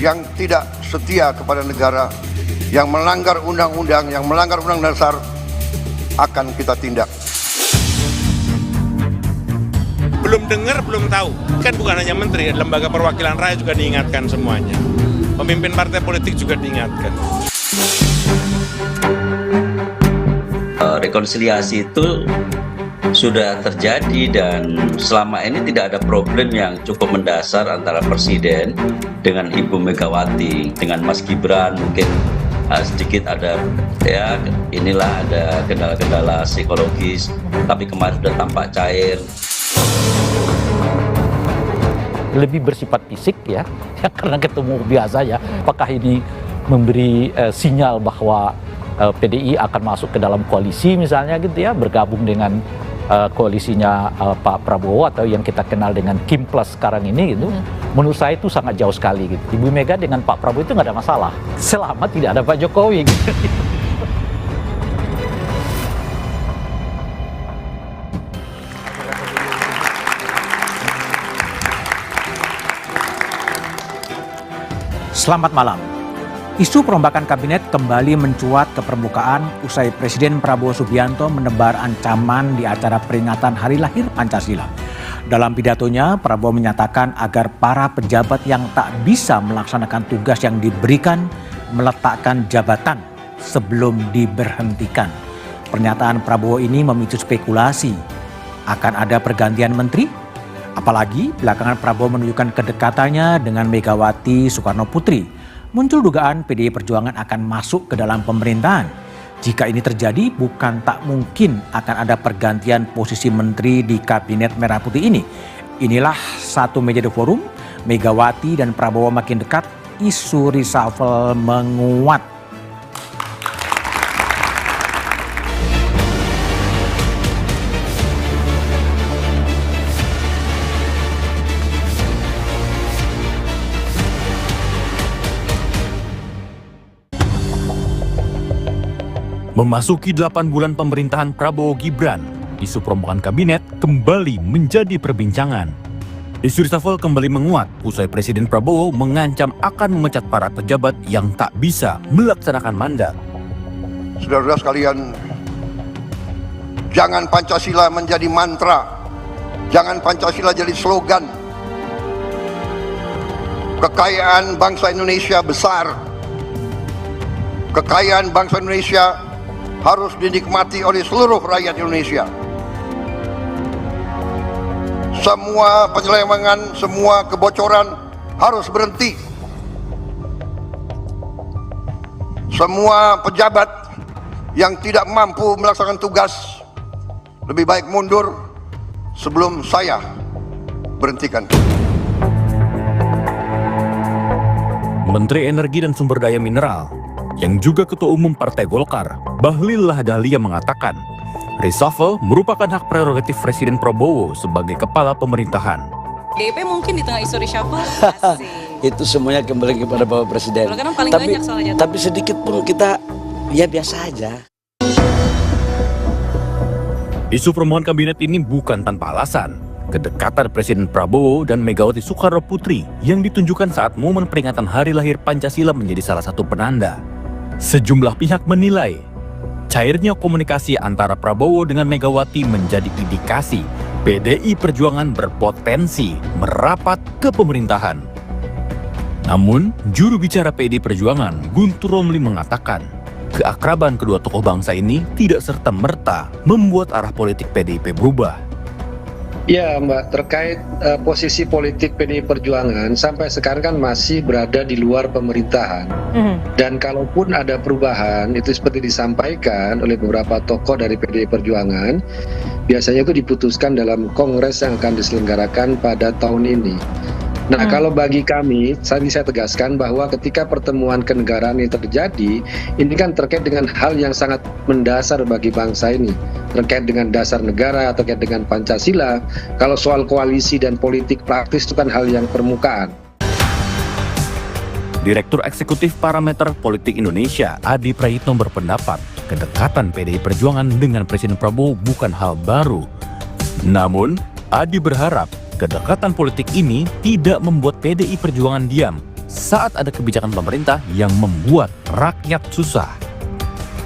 yang tidak setia kepada negara, yang melanggar undang-undang, yang melanggar undang dasar, akan kita tindak. Belum dengar, belum tahu. Kan bukan hanya menteri, lembaga perwakilan rakyat juga diingatkan semuanya. Pemimpin partai politik juga diingatkan. Rekonsiliasi itu sudah terjadi dan selama ini tidak ada problem yang cukup mendasar antara Presiden dengan Ibu Megawati, dengan Mas Gibran mungkin sedikit ada ya inilah ada kendala-kendala psikologis, tapi kemarin sudah tampak cair. Lebih bersifat fisik ya karena ketemu biasa ya. Apakah ini memberi sinyal bahwa PDI akan masuk ke dalam koalisi misalnya gitu ya, bergabung dengan koalisinya Pak Prabowo atau yang kita kenal dengan Kim Plus sekarang ini gitu. Menurut saya itu sangat jauh sekali gitu. Ibu Mega dengan Pak Prabowo itu nggak ada masalah selama tidak ada Pak Jokowi gitu. Selamat malam. Isu perombakan kabinet kembali mencuat ke permukaan usai Presiden Prabowo Subianto menebar ancaman di acara peringatan Hari Lahir Pancasila. Dalam pidatonya, Prabowo menyatakan agar para pejabat yang tak bisa melaksanakan tugas yang diberikan meletakkan jabatan sebelum diberhentikan. Pernyataan Prabowo ini memicu spekulasi. Akan ada pergantian menteri? Apalagi belakangan Prabowo menunjukkan kedekatannya dengan Megawati Soekarno Putri. Muncul dugaan PDI Perjuangan akan masuk ke dalam pemerintahan. Jika ini terjadi, bukan tak mungkin akan ada pergantian posisi menteri di Kabinet Merah Putih ini. Inilah satu meja The Forum, Megawati dan Prabowo makin dekat, isu reshuffle menguat. Memasuki 8 bulan pemerintahan Prabowo Gibran, isu perombakan kabinet kembali menjadi perbincangan. Isu reshuffle kembali menguat usai Presiden Prabowo mengancam akan memecat para pejabat yang tak bisa melaksanakan mandat. Saudara-saudara sekalian, jangan Pancasila menjadi mantra, jangan Pancasila jadi slogan. Kekayaan bangsa Indonesia besar. Kekayaan bangsa Indonesia harus dinikmati oleh seluruh rakyat Indonesia. Semua penyelewengan, semua kebocoran harus berhenti. Semua pejabat yang tidak mampu melaksanakan tugas lebih baik mundur sebelum saya berhentikan. Menteri Energi dan Sumber Daya Mineral yang juga Ketua Umum Partai Golkar, Bahlil Lahadalia mengatakan, reshuffle merupakan hak prerogatif Presiden Prabowo sebagai kepala pemerintahan. DP mungkin di tengah isu reshuffle. Itu semuanya kembali kepada Bapak Presiden. Kan paling banyak soalnya. Tapi sedikit pun kita ya biasa aja. Isu permohonan kabinet ini bukan tanpa alasan. Kedekatan Presiden Prabowo dan Megawati Soekarno Putri yang ditunjukkan saat momen peringatan Hari Lahir Pancasila menjadi salah satu penanda. Sejumlah pihak menilai, cairnya komunikasi antara Prabowo dengan Megawati menjadi indikasi PDI Perjuangan berpotensi merapat ke pemerintahan. Namun, juru bicara PDI Perjuangan, Guntur Romli mengatakan, keakraban kedua tokoh bangsa ini tidak serta-merta membuat arah politik PDIP berubah. Ya Mbak, terkait posisi politik PDI Perjuangan sampai sekarang kan masih berada di luar pemerintahan. Dan kalaupun ada perubahan, itu seperti disampaikan oleh beberapa tokoh dari PDI Perjuangan, biasanya itu diputuskan dalam kongres yang akan diselenggarakan pada tahun ini. Nah, kalau bagi kami, saya tegaskan bahwa ketika pertemuan kenegaraan ini terjadi, ini kan terkait dengan hal yang sangat mendasar bagi bangsa ini. Terkait dengan dasar negara, terkait dengan Pancasila. Kalau soal koalisi dan politik praktis itu kan hal yang permukaan. Direktur Eksekutif Parameter Politik Indonesia, Adi Prayitno berpendapat, kedekatan PDI Perjuangan dengan Presiden Prabowo bukan hal baru. Namun, Adi berharap kedekatan politik ini tidak membuat PDI Perjuangan diam saat ada kebijakan pemerintah yang membuat rakyat susah.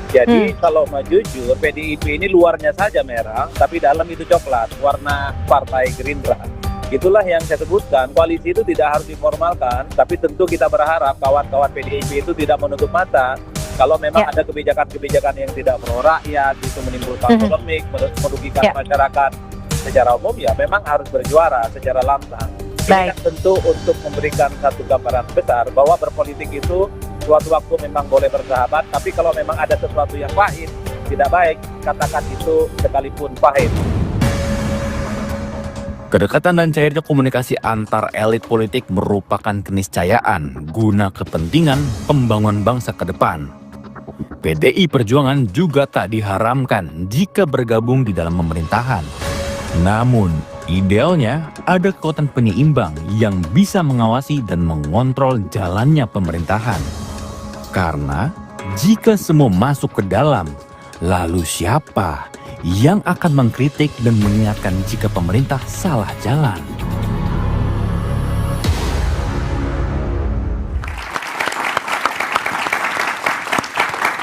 Jadi kalau mau jujur, PDIP ini luarnya saja merah, tapi dalam itu coklat, warna Partai Gerindra. Itulah yang saya sebutkan, koalisi itu tidak harus diformalkan, tapi tentu kita berharap kawan-kawan PDIP itu tidak menutup mata. Kalau memang ada kebijakan-kebijakan yang tidak pro rakyat, itu menimbulkan polemik, merugikan masyarakat secara umum, ya memang harus berjuara secara lantang. Ini kan tentu untuk memberikan satu gambaran besar bahwa berpolitik itu suatu waktu memang boleh bersahabat, tapi kalau memang ada sesuatu yang pahit, tidak baik, katakan itu sekalipun pahit. Kedekatan dan cairnya komunikasi antar elit politik merupakan keniscayaan guna kepentingan pembangunan bangsa ke depan. PDI Perjuangan juga tak diharamkan jika bergabung di dalam pemerintahan. Namun, idealnya ada kekuatan penyeimbang yang bisa mengawasi dan mengontrol jalannya pemerintahan. Karena jika semua masuk ke dalam, lalu siapa yang akan mengkritik dan mengingatkan jika pemerintah salah jalan?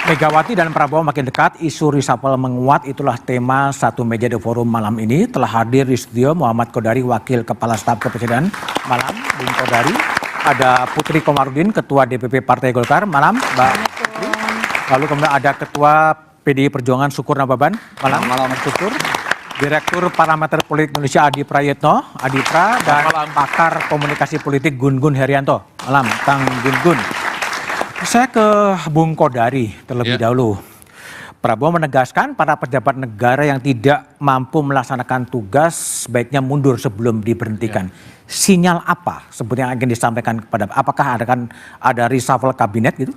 Megawati dan Prabowo makin dekat, isu reshuffle menguat, itulah tema satu meja The Forum malam ini. Telah hadir di studio Muhammad Kodari, Wakil Kepala Staf Kepresidenan. Malam, Bung Kodari. Ada Putri Komarudin, Ketua DPP Partai Golkar. Malam, Mbak Putri. Lalu kemudian ada Ketua PDI Perjuangan Syukur Nababan. Malam, Syukur. Direktur Parameter Politik Indonesia Adi Prayitno, Adipra, dan pakar komunikasi politik Gun Gun Herianto. Malam, Kang Gun Gun. Saya ke Bung Kodari terlebih dahulu. Prabowo menegaskan para pejabat negara yang tidak mampu melaksanakan tugas sebaiknya mundur sebelum diberhentikan. Sinyal apa sebetulnya yang akan disampaikan kepada, apakah ada reshuffle kabinet gitu?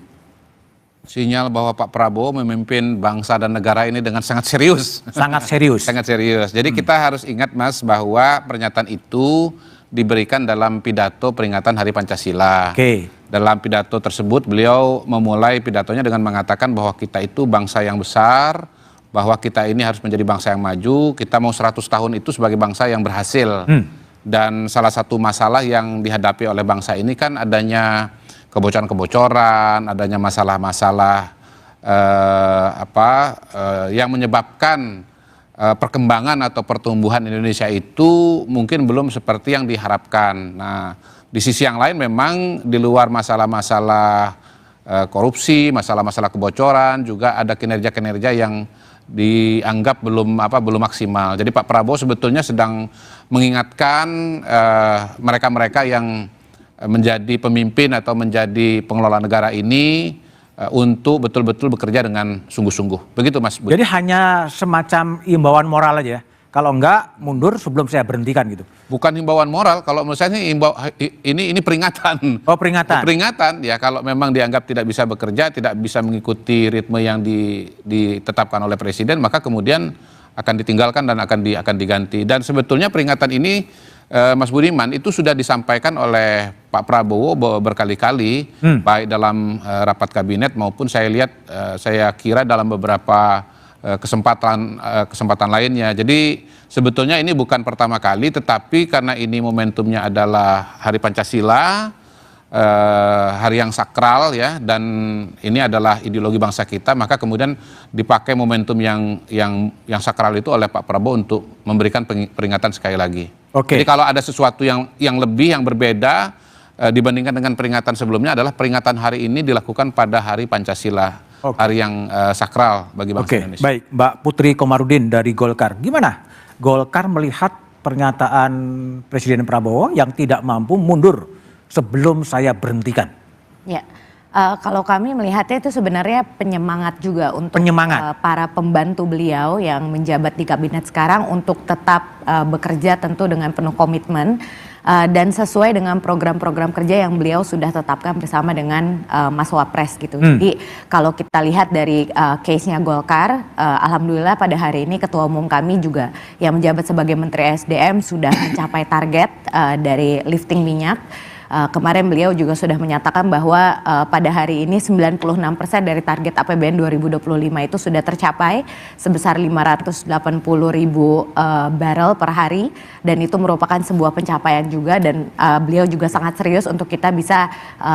Sinyal bahwa Pak Prabowo memimpin bangsa dan negara ini dengan sangat serius. Sangat serius. Sangat serius. Jadi kita harus ingat, Mas, bahwa pernyataan itu diberikan dalam pidato peringatan Hari Pancasila. Dalam pidato tersebut beliau memulai pidatonya dengan mengatakan bahwa kita itu bangsa yang besar, bahwa kita ini harus menjadi bangsa yang maju, kita mau 100 tahun itu sebagai bangsa yang berhasil. Dan salah satu masalah yang dihadapi oleh bangsa ini kan adanya kebocoran-kebocoran, adanya masalah-masalah yang menyebabkan perkembangan atau pertumbuhan Indonesia itu mungkin belum seperti yang diharapkan. Nah, di sisi yang lain memang di luar masalah-masalah korupsi, masalah-masalah kebocoran, juga ada kinerja-kinerja yang dianggap belum maksimal. Jadi Pak Prabowo sebetulnya sedang mengingatkan mereka-mereka yang menjadi pemimpin atau menjadi pengelola negara ini untuk betul-betul bekerja dengan sungguh-sungguh. Begitu, Mas Budi. Jadi hanya semacam imbauan moral aja. Kalau enggak, mundur sebelum saya berhentikan gitu. Bukan himbauan moral, kalau menurut saya ini peringatan. Oh, peringatan. Peringatan ya, kalau memang dianggap tidak bisa bekerja, tidak bisa mengikuti ritme yang ditetapkan oleh presiden, maka kemudian akan ditinggalkan dan akan diganti. Dan sebetulnya peringatan ini, Mas Budiman, itu sudah disampaikan oleh Pak Prabowo berkali-kali, baik dalam rapat kabinet maupun saya kira dalam beberapa kesempatan lainnya. Jadi sebetulnya ini bukan pertama kali, tetapi karena ini momentumnya adalah Hari Pancasila, hari yang sakral ya, dan ini adalah ideologi bangsa kita, maka kemudian dipakai momentum yang sakral itu oleh Pak Prabowo untuk memberikan peringatan sekali lagi. Jadi kalau ada sesuatu yang lebih, yang berbeda dibandingkan dengan peringatan sebelumnya, adalah peringatan hari ini dilakukan pada Hari Pancasila. Hari yang sakral bagi bangsa Indonesia. Baik, Mbak Putri Komarudin dari Golkar. Gimana Golkar melihat pernyataan Presiden Prabowo yang tidak mampu mundur sebelum saya berhentikan? Ya, kalau kami melihatnya itu sebenarnya penyemangat juga untuk para pembantu beliau yang menjabat di kabinet sekarang untuk tetap bekerja tentu dengan penuh komitmen. Dan sesuai dengan program-program kerja yang beliau sudah tetapkan bersama dengan Mas Wapres gitu. Jadi kalau kita lihat dari case-nya Golkar, alhamdulillah pada hari ini Ketua Umum kami juga yang menjabat sebagai Menteri SDM sudah mencapai target dari lifting minyak. kemarin beliau juga sudah menyatakan bahwa pada hari ini 96% dari target APBN 2025 itu sudah tercapai sebesar 580.000 barrel per hari, dan itu merupakan sebuah pencapaian juga, dan beliau juga sangat serius untuk kita bisa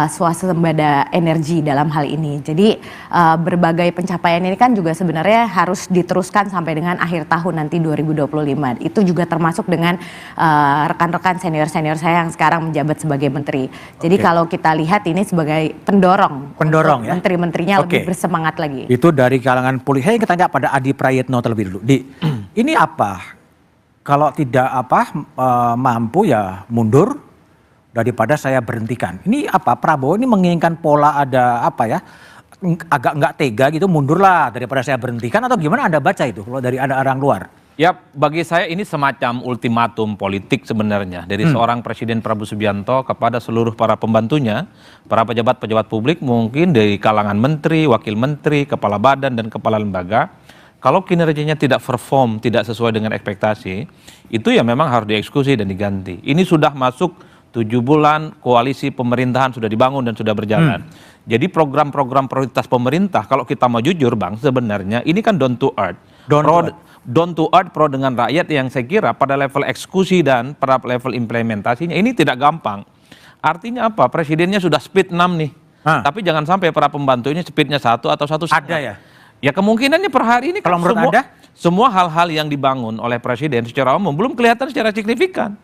swasembada energi dalam hal ini. Jadi berbagai pencapaian ini kan juga sebenarnya harus diteruskan sampai dengan akhir tahun nanti 2025. Itu juga termasuk dengan rekan-rekan senior-senior saya yang sekarang menjabat sebagai menteri. Jadi kalau kita lihat ini sebagai pendorong ya. Menteri-menterinya lebih bersemangat lagi. Itu dari kalangan politik. Saya ingin tanya pada Adi Prayitno terlebih dulu. Ini apa? Kalau tidak mampu ya mundur daripada saya berhentikan. Ini apa? Prabowo ini menginginkan pola ada apa ya? Agak nggak tega gitu, mundurlah daripada saya berhentikan, atau gimana Anda baca itu kalau dari ada orang luar? Ya, bagi saya ini semacam ultimatum politik sebenarnya dari seorang Presiden Prabowo Subianto kepada seluruh para pembantunya, para pejabat-pejabat publik, mungkin dari kalangan menteri, wakil menteri, kepala badan dan kepala lembaga. Kalau kinerjanya tidak perform, tidak sesuai dengan ekspektasi, itu ya memang harus dieksekusi dan diganti. Ini sudah masuk 7 bulan, koalisi pemerintahan sudah dibangun dan sudah berjalan. Jadi program-program prioritas pemerintah, kalau kita mau jujur Bang, sebenarnya ini kan down to earth. Down to earth pro dengan rakyat, yang saya kira pada level eksekusi dan pada level implementasinya ini tidak gampang. Artinya apa? Presidennya sudah speed 6 nih. Tapi jangan sampai para pembantunya speednya 1 atau 1,5. Ada ya? Ya kemungkinannya per hari ini kalau menurut Anda? Semua hal-hal yang dibangun oleh Presiden secara umum belum kelihatan secara signifikan.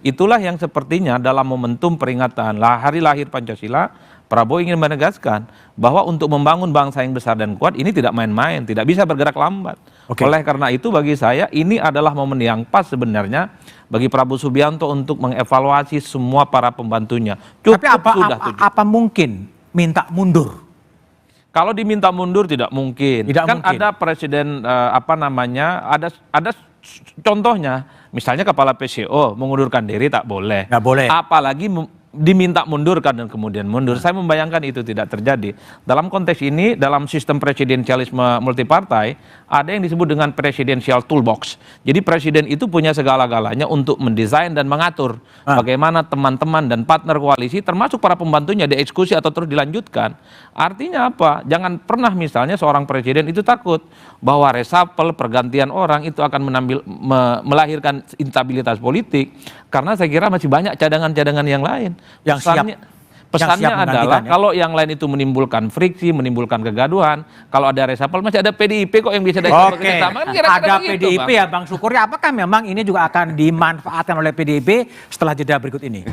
Itulah yang sepertinya dalam momentum peringatan Hari Lahir Pancasila, Prabowo ingin menegaskan bahwa untuk membangun bangsa yang besar dan kuat ini tidak main-main, tidak bisa bergerak lambat. Oleh karena itu bagi saya ini adalah momen yang pas sebenarnya bagi Prabowo Subianto untuk mengevaluasi semua para pembantunya. Tapi apa mungkin minta mundur? Kalau diminta mundur tidak mungkin. Ada presiden ada contohnya, misalnya kepala PCO mengundurkan diri tak boleh. Nggak boleh. Apalagi diminta mundurkan dan kemudian mundur. Saya membayangkan itu tidak terjadi. Dalam konteks ini, dalam sistem presidensialisme multipartai, ada yang disebut dengan presidential toolbox. Jadi presiden itu punya segala-galanya untuk mendesain dan mengatur bagaimana teman-teman dan partner koalisi, termasuk para pembantunya, dieksekusi atau terus dilanjutkan. Artinya apa? Jangan pernah misalnya seorang presiden itu takut bahwa reshuffle, pergantian orang itu akan melahirkan instabilitas politik, karena saya kira masih banyak cadangan-cadangan yang lain. Pesannya adalah kalau yang lain itu menimbulkan friksi, menimbulkan kegaduhan, kalau ada reshuffle masih ada PDIP kok yang bisa kerjasama. Ada PDIP ya Bang Syukur, apakah memang ini juga akan dimanfaatkan oleh PDIP setelah jeda berikut ini?